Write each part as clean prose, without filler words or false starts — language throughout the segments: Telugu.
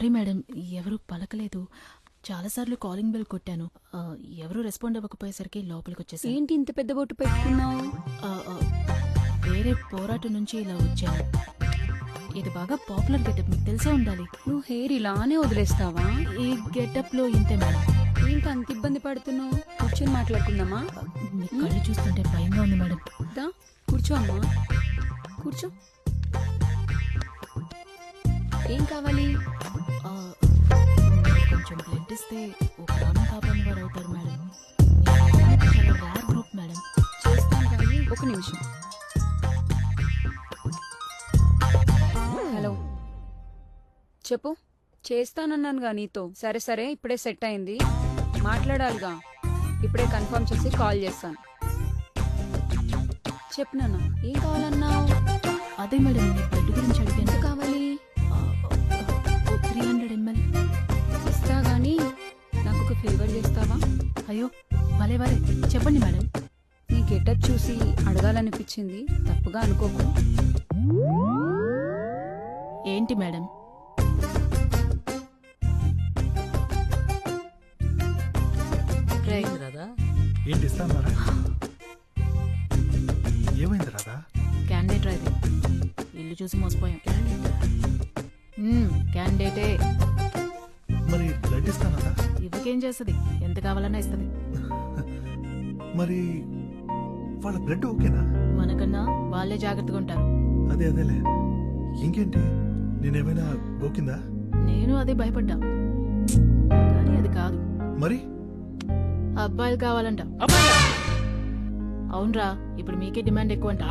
సారీ మేడం, ఎవరు పలకలేదు. చాలాసార్లు కాలింగ్ బెల్ కొట్టాను. ఎవరు రెస్పాండ్ అవ్వకపోయేసరికి లోపలికి వచ్చేసాను. ఏంటి ఇంత పెద్ద బొట్టు పెట్టుకున్నావు? వేరే పోరాటం నుంచి ఇలా వచ్చాను. ఇది బాగా పాపులర్ గెటప్, మీకు తెలిసే ఉండాలి. నువ్వు హెయిర్ ఇలానే వదిలేస్తావా? ఈ గెటప్ లో ఇంతే మేడం. ఏంటి అంత ఇబ్బంది పడుతున్నావు? కూర్చొని మాట్లాడుకుందామా? మీ కళ్ళు చూస్తుంటే భయంగా ఉంది మేడం. దా కూర్చో అమ్మా, కూర్చో. ఏం కావాలి? కొంచెం బ్లడ్ ఇస్తే ఓ ప్రాణం కాపాడిన వారు అవుతారు మేడం. చాలా రేర్ గ్రూప్ మేడం. చేస్తాను కానీ ఒక నిమిషం. హలో చెప్పు. చేస్తానన్నానుగా నీతో. సరే సరే, ఇప్పుడే సెట్ అయింది. మాట్లాడాలిగా, ఇప్పుడే కన్ఫర్మ్ చేసి కాల్ చేస్తాను. చెప్పు నాన్న, ఏం కావాలన్నావు? అదే మేడం, మీ బ్లడ్ గురించి అడిగాను. ఎంత కావాలి? 300 ml. ఇస్తా గానీ నాకు ఒక ఫేవర్ చేస్తావా? అయ్యో భలే భలే, చెప్పండి మేడం. నీ గెటప్ చూసి అడగాలనిపించింది, తప్పుగా అనుకోకు. ఏంటి మేడం? ఏంటి ఇస్తాన్నారా? ఏమైంది రాదా? క్యాండిడేట్ రా ఇది. ఇల్లు చూసి మోసపోయాం. క్యాండిడేటే. మరి బ్లడ్ ఇస్తానదా? ఇవ్వకేం చేస్తుంది, ఎంత కావాలన్నా ఇస్తుంది. మరి వాళ్ళ బ్లడ్ ఓకేనా? మనకన్నా వాళ్ళే జాగ్రత్తగా ఉంటారు. అదేలే. ఇంకేంటి, నేనేమైనా గోకిందా? నేను అదే భయపడ్డా, కానీ అది కాదు. మరి అబ్బాయిలు కావాలంట. అవునరా, ఇప్పుడు మీకే డిమాండ్ ఎక్కువ అంట.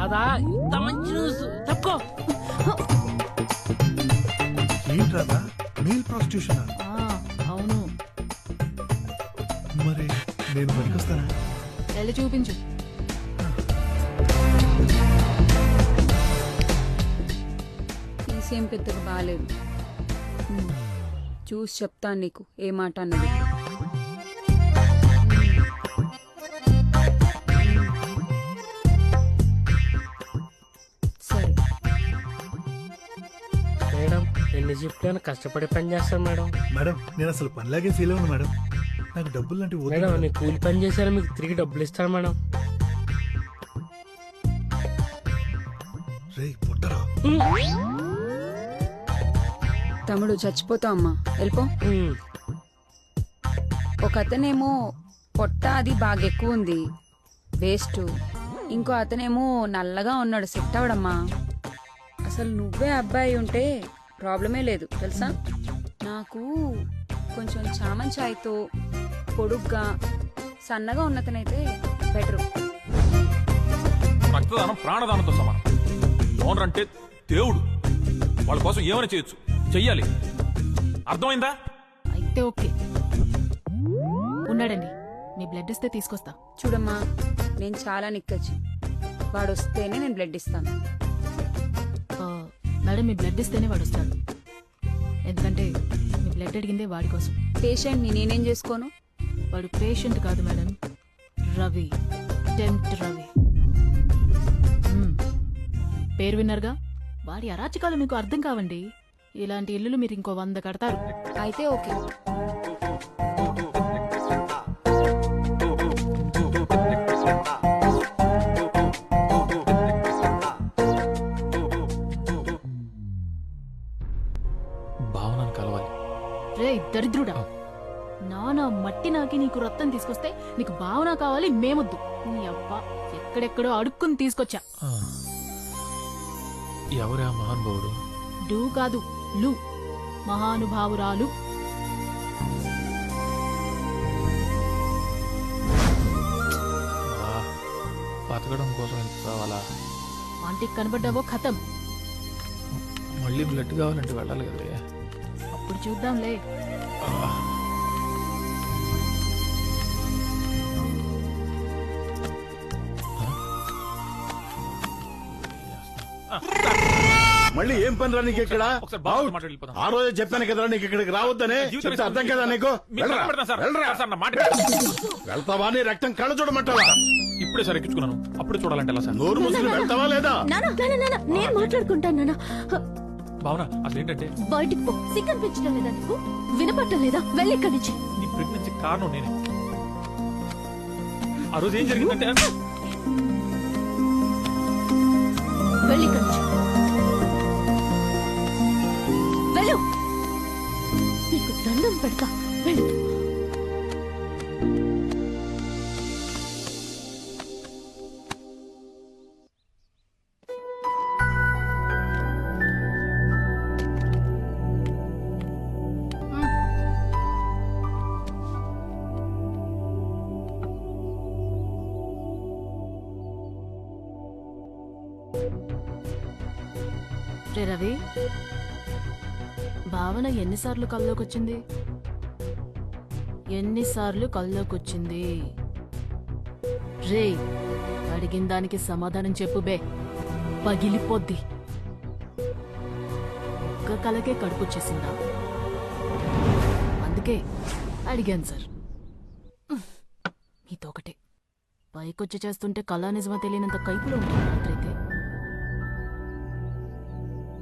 ఏంటి రాదా, మెయిల్ ప్రాస్టిట్యూషన్? అవును. మరి నేను పనికొస్తానా? వెళ్ళి చూపించు. తీసేం పెద్దగా బాగాలేదు. చూసి చెప్తాను నీకు ఏ మాట అన్నది. సరే మేడం, ఎన్ని షిఫ్ట్లను కష్టపడి పని చేస్తాను మేడం. మేడం, నేను అసలు పనిలాగే ఫీల్ అవ్వను మేడం. నాకు డబ్బులు లాంటివి మేడం, నేను కూలి పని చేశాను, మీకు తిరిగి డబ్బులు ఇస్తాను మేడం. రే పుట్టరా. తమ్ముడు చచ్చిపోతావు అమ్మా, వెళ్ళిపో. ఒక అతనేమో పొట్ట అది బాగా ఎక్కువ ఉంది, వేస్ట్. ఇంకో అతనేమో నల్లగా ఉన్నాడు, సెట్ అవడమ్మా. అసలు నువ్వే అబ్బాయి ఉంటే ప్రాబ్లమే లేదు తెలుసా. నాకు కొంచెం చామన్ ఛాయ్తో పొడుగ్గా సన్నగా ఉన్నతనైతే బెటరు. రక్తదానం ప్రాణదానంతో సమానం. ఓనర్ అంటే దేవుడు, వాళ్ళ కోసం ఏమైనా చేయొచ్చు, చెయ్యాలి. అర్థమైందా? అయితే ఓకే. ఉన్నాడండి, మీ బ్లడ్ ఇస్తే తీసుకొస్తా. చూడమ్మా, నేను చాలా నిక్కచ్చు. వాడు వస్తేనే నేను బ్లడ్ ఇస్తాను. మేడం, మీ బ్లడ్ ఇస్తేనే వాడు వస్తాడు. ఎందుకంటే మీ బ్లడ్ అడిగిందే వాడి కోసం. పేషెంట్ని నేనేం చేసుకోను? వాడు పేషెంట్ కాదు మేడం, రవి. టెంప్ట్ రవి. పేరు విన్నారుగా. వాడి అరాచకాలు మీకు అర్థం కావండి. ఇలాంటి ఇల్లులు మీరు ఇంకో 100 కడతారు. అయితే ఓకే. భావనను కలవాలి. రే దరిద్రుడా, నానా మట్టి నాకి నీకు రక్తం తీసుకొస్తే నీకు భావన కావాలి, మేమొద్దు. నీ అబ్బా ఎక్కడెక్కడో అడుక్కుని తీసుకొచ్చా. ఎవరా మహానుభావుడు? డూ కాదు, లు. మహానుభావురాలు. బతకడం కోసం ఎంత కావాలా? ఆంటీకి కనబడ్డావో ఖతం. మళ్ళీ బ్లడ్ కావాలంటే వెళ్ళాలి కదా. అప్పుడు చూద్దాంలే. మళ్ళీ ఏం పని రా నీకు ఇక్కడ? ఆ రోజే చెప్పాను కదరా నీకు ఇక్కడికి రావద్దనే. చెప్తే అర్థం కదా నీకు? వెళ్తావా? నీ రక్తం కళ్ళ చూడమంటావా? ఇప్పుడే సార్ ఎక్కించుకున్నాను, అప్పుడే చూడాలంటే ఎలా సార్? నోరు ముసుకుని వెళ్తావా లేదా? నేను మాట్లాడుకుంటాను నాన్న. భావన అసలు ఏంటంటే బయటికి పో. సిగ్గనిపించడం లేదా నీకు? వినపట్టం లేదా? వెళ్ళి ఇక్కడి నుంచి. నీ ప్రెగ్నెన్సీ కారణం నేనే. ఆ రోజు ఏం జరిగిందంటే వెళ్ళి ఇక్కడి నుంచి. వెళ్ళు. నీకు దండం పెడతా. వెళ్ళు. రే రవి, భావన ఎన్నిసార్లు కల్లోకొచ్చింది? ఎన్నిసార్లు కల్లోకొచ్చింది? రే, అడిగిన దానికి సమాధానం చెప్పు బే, పగిలిపోద్ది. ఒక్క కలకే కడుపుచ్చేసిందా? అందుకే అడిగాను సార్. మీతో ఒకటే పైకొచ్చి చేస్తుంటే కళా నిజమా తెలియనంత కైపులో ఉంటుంది రాత్రైతే.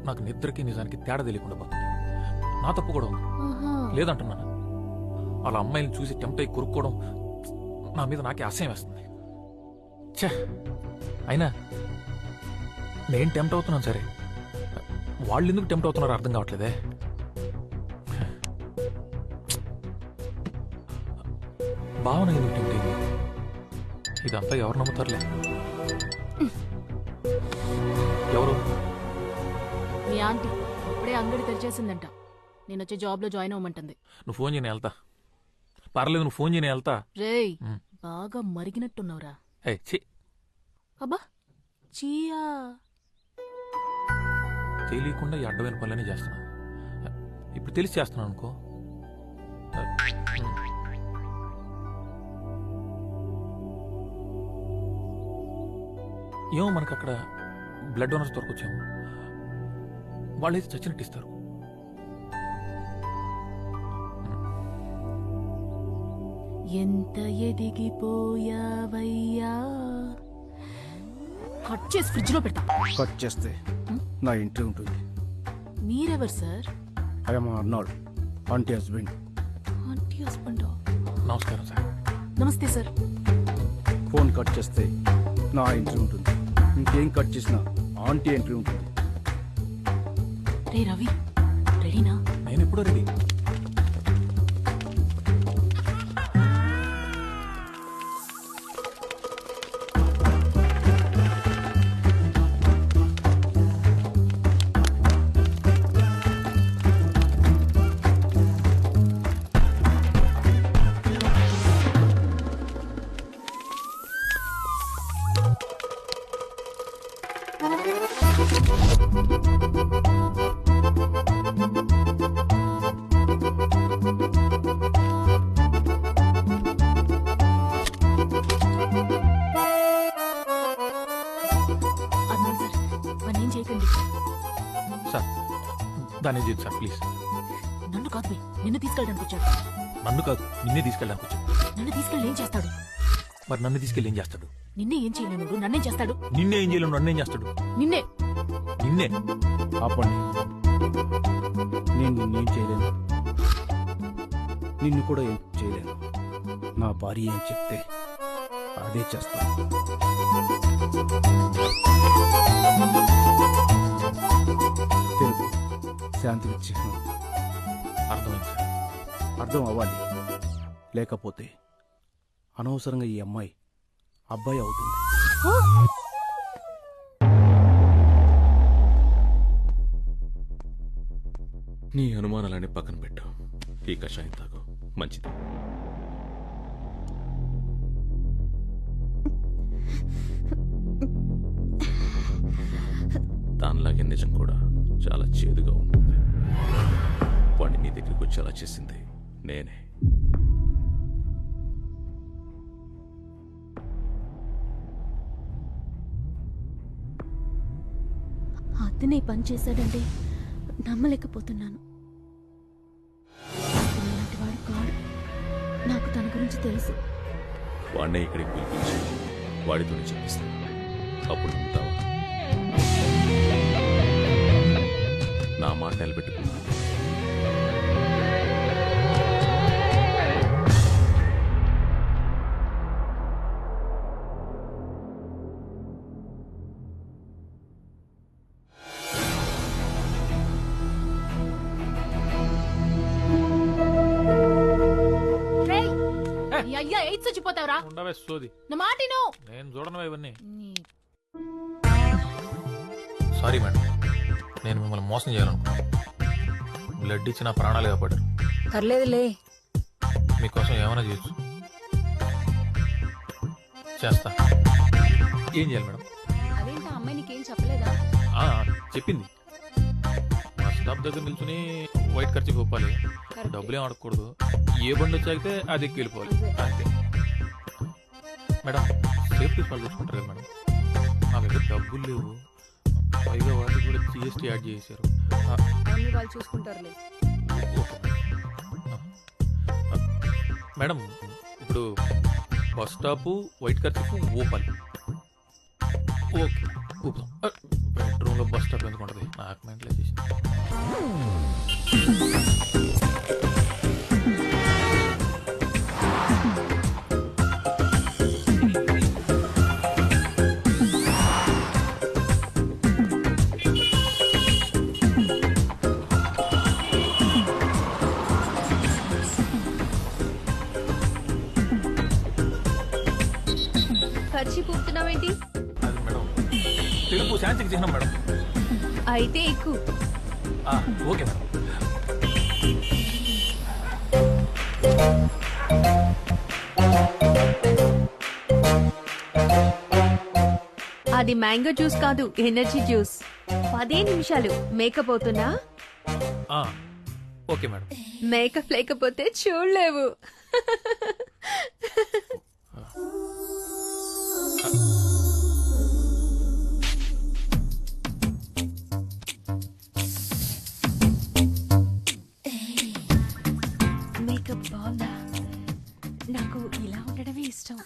నాకు నిద్రకి నిజానికి తేడా తెలియకుండా పోతుంది. నా తప్పు కూడా ఉంది, ఆహా. లేదంటున్నాను. అలా అమ్మాయిని చూసి టెంప్ట్ అయి కొరుక్కోవడం నా మీద నాకే అసహ్యం వేస్తుంది. ఛే, అయినా నేను టెంప్ట్ అవుతున్నాను సరే, వాళ్ళు ఎందుకు టెంప్ట్ అవుతున్నారో అర్థం కావట్లేదే. భావన ఎందుకు టెంప్ట్ అయింది? ఇదంతా ఎవరు నమ్ముతారులే. ఎవరు? మీ ఆంటీ అప్పుడే అంగడి తెరిచేసిందంట. నేను వచ్చి జాబ్ లో జాయిన్ అవ్వమంటుంది. నువ్వు ఫోన్ చేయని వెళ్తా. పర్లేదు, నువ్వు ఫోన్ చేయని వెళ్తా. రేయ్, బాగా మరిగినట్టున్నావురా. ఛీ, అబ్బా చీయా. తెలియకుండా ఈ అడ్డమైన పనులనే చేస్తున్నాను. ఇప్పుడు తెలిసి చేస్తున్నాను అనుకో. ఏమో మనకు అక్కడ బ్లడ్ డోనర్స్ దొరకొచ్చాము. వాళ్ళైతే చచ్చినట్టు ఇస్తారు. ఎంత ఎదిగిపోయావయ్యా. కట్ చేసి ఫ్రిడ్జ్ లో పెడతా. కట్ చేస్తే నా ఇంటి ఉంటుంది. మీరెవరు sir? I'm Arnold, aunty husband. Aunty husband. నమస్కారం సార్. నమస్తే సార్. ఫోన్ కట్ చేస్తే నా ఎంట్రీ ఉంటుంది. ఇంకేం కట్ చేసినా ఆంటీ ఎంట్రీ ఉంటుంది. రే రవి, రెడీనా? నేను ఎప్పుడో రెడీ. అన్నాడు సార్, వాడిని ఏం చేయకండి. సార్ దాన్ని చేయదు సార్ ప్లీజ్. నన్ను కాదు బే, నిన్ను తీసుకెళ్ళడానికి వచ్చాడు. నన్ను కాదు, నిన్నే తీసుకెళ్ళడానికి వచ్చాడు. నన్ను తీసుకెళ్ళి ఏం చేస్తాడు? మరి నన్ను తీసుకెళ్ళి ఏం చేస్తాడు? నిన్నే ఏం చేయలేను, నన్నేం చేస్తాడు? నిన్నే ఏం చేయలేను, నన్నేం చేస్తాడు? నిన్నే. నిన్నే. ఆపండి, నేను నిన్నేం చేయలేను, నిన్ను కూడా ఏం చేయలేను. నా భార్య ఏం చెప్తే అదే చేస్తాను. తెలుగు శాంతికి చిహ్నం. అర్థమైంది సార్. అర్థం అవ్వాలి, లేకపోతే అనవసరంగా ఈ అమ్మాయి అబ్బాయి అవుతుంది. నీ అనుమానాలని పక్కన పెట్టు. ఈ కషాయం తాగు, మంచిది. దానిలాగే నిజం కూడా చాలా చేదుగా ఉంటుంది. వాడిని నీ దగ్గరికి వచ్చేలా చేసింది నేనే. అతనే పని చేశాడంటే నమ్మలేకపోతున్నాను. ఇలాంటి వాడు కాడు. నాకు తన గురించి తెలుసు. వాడినే ఇక్కడికి పిలిపించి వాడితోనే చెప్పిస్తాను. అప్పుడు నమ్ముతావా? నా మాట నిలబెట్టుకున్నా. రేయ్, నీ అయ్యా ఎయిడ్స్ వచ్చిపోతావురా. ఉండవే సోది, నా మాటిను. నేను చూడను ఇవన్నీ. నీ- సారీ మేడం, నేను మిమ్మల్ని మోసం చేయాలనుకున్నాను. బ్లడ్ ఇచ్చి నా ప్రాణాలు కాపాడారు. పర్లేదులే. మీకోసం ఏమైనా చేయొచ్చు. చేస్తా. ఏం చేయాలి మేడం? అదేంటా అమ్మాయి నీకేం చెప్పలేదా? ఆ, చెప్పింది. మా స్టాప్ దగ్గర నిల్చుని వైట్ ఖర్చు ఒప్పాలి, డబ్బులు ఏం అడగకూడదు, ఏ బండి వచ్చాగితే అది ఎక్కి వెళ్ళిపోవాలి అంతే. మేడం, సేఫ్టీ వాళ్ళు తెచ్చుకుంటారు కదా మేడం, నా దగ్గర డబ్బులు లేవు, పైగా వాళ్ళు కూడా జిఎస్టీ యాడ్ చేశారు. అన్ని వాళ్ళు చూసుకుంటారులే. మేడం, ఇప్పుడు బస్ స్టాప్ వైట్ ఖర్చు ఊపాలి. ఓకే, ఊపుదాం. బెడ్రూమ్లో బస్ స్టాప్ ఎందుకు ఉంటుంది? నాకు మెంటలే చేసి. ఖర్చు పూపుతున్నావేంటి? అది మేడం, తెలుపు శాంతికి చిహ్నం మేడం. అయితే ఎక్కువ. Okay madam. అది మ్యాంగో జ్యూస్ కాదు, ఎనర్జీ జ్యూస్. 10 నిమిషాలు మేకప్ అవుతున్నా? Okay madam. మేకప్ లేకపోతే చూడలేవు. మేకప్ బాగుందా? నాకు ఇలా ఉండడమే ఇష్టం.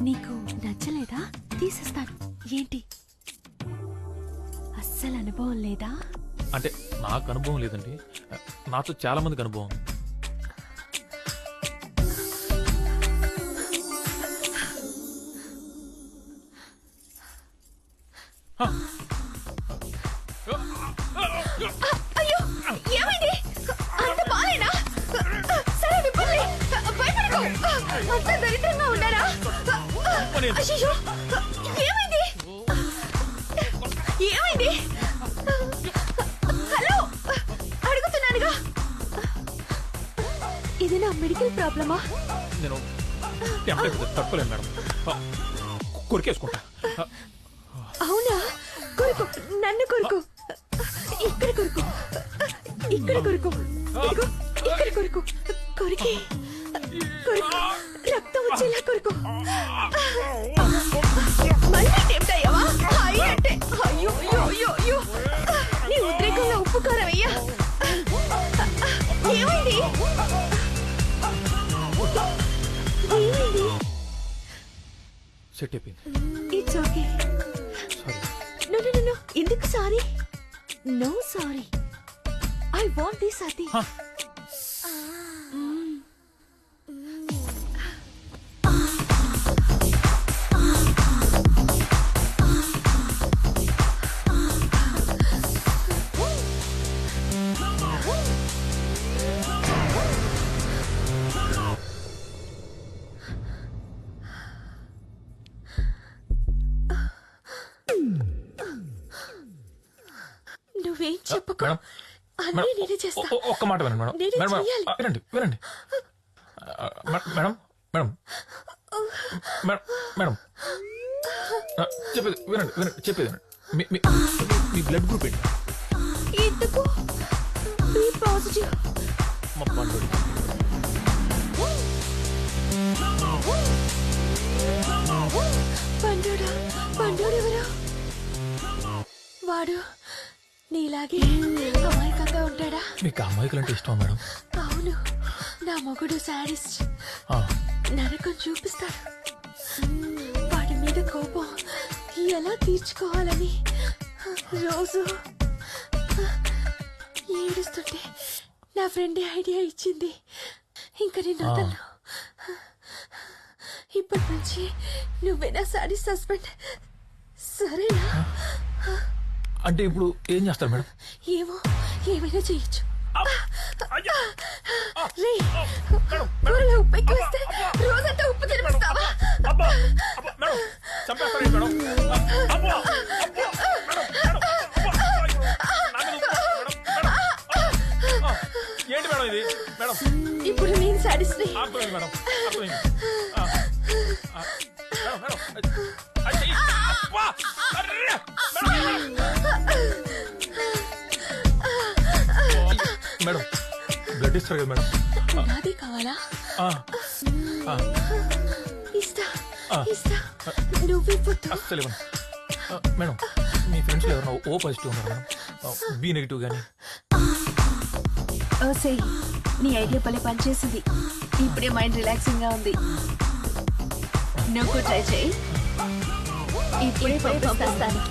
నీకు నచ్చలేదా? తీసేస్తాను. ఏంటి, అస్సలు అనుభవం లేదా? అంటే నాకు అనుభవం లేదండి, నాతో చాలా మందికి అనుభవం. అయ్యో, ఏమైంది? అంత బాలేనా? సరే విప్పండి, భయపడకు. అంత దరిద్రంగా ఉన్నారా? అయ్యో, ఏమైంది? ఏమైంది? హలో, అడుగుతున్నానుగా. ఇది నా మెడికల్ ప్రాబ్లమా? నేను తప్పలేను మేడం, కొరికేసుకుంటా. అవునా? కొరుకు, నన్ను కొరుకు. ఇక్కడ కొరుకు, ఇక్కడ కొరుకు, ఇదిగో ఇక్కడ కొరుకు. కొరికి కొరుకు, రక్తం వచ్చేలా కొరుకు. మళ్ళీ టెంప్ట్ అయ్యావా? అయ్యంటే అయ్యో అయ్యో అయ్యో అయ్యో. నీ ఉద్రేకంలో ఉప్పు కారం అయ్యా. ఏమైంది? ఏమైంది? సెట్ అయిపోయింది. It's okay. Sorry. No no no, ఎందుకు sorry? No sorry. I want this అతి. నువ్వేం చెప్పకు, మేడం, అన్నీ నేనే చేస్తా. ఒక్క మాట వినండి మేడం. నేనే మేడం, చెయ్యాలి. వినండి వినండి. మేడం మేడం మేడం మేడం, చెప్పేది వినండి వినండి, చెప్పేది వినండి. మీ బ్లడ్ గ్రూప్ ఏంటి? ఎందుకు? B positive. మా పండుగ. పండుడా? పండుడెవరు? వాడు నీలాగే అమాయకంగా ఉంటాడా? మీకు అమ్మాయికులు అంటే ఇష్టం మేడం? అవును, నా మొగుడు సాడిస్ట్. నరకం చూపిస్తాడు. వాడి మీద కోపం ఎలా తీర్చుకోవాలని రోజు ఏడుస్తుంటే నా ఫ్రెండ్ ఐడియా ఇచ్చింది. ఇంకా నేను వదలను. ఇప్పటి నుంచి నువ్వే నా సారీ హస్బెండ్, సరేనా? అంటే ఇప్పుడు ఏం చేస్తారు మేడం? ఏమో, ఏమైనా చేయొచ్చు. రే, కూరలో ఉప్పు ఎక్కువ వస్తే రోజంతా ఉప్పు తినిపిస్తావా? ఏంటి మేడం ఇది? మేడం ఇప్పుడు నేను సాటిస్ఫై. అర్థమైంది మేడం, అర్థమైంది. మేడం బ్లడ్ ఇస్తారు కదా మేడం? నాదే కావాలా? ఇస్తా ఇస్తా, నువ్వే పుట్టు. అస్సలు ఇవ్వను. మేడం మీ ఫ్రెండ్స్ ఎవరైనా ఓ పాజిటివ్ ఉన్నారు మేడం? బి నెగిటివ్ కానీ? ఓసే, నీ ఐడియా పలే పనిచేసింది. ఇప్పుడే మైండ్ రిలాక్సింగ్ గా ఉంది. నువ్వు ట్రై చేయి. ఇప్పుడే పంపిస్తాను.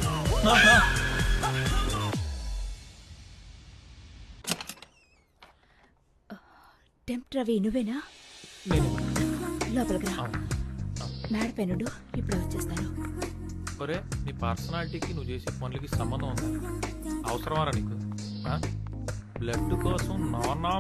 టెంప్ట్ రవి నువ్వేనా? లోపలికి రా. మేడపైనుండు, ఇప్పుడు వచ్చేస్తాను. ఒరే, నీ పర్సనాలిటీకి నువ్వు చేసే పనులకి సంబంధం ఉందా? అవసరమారా నీకు? బ్లడ్ కోసం నానా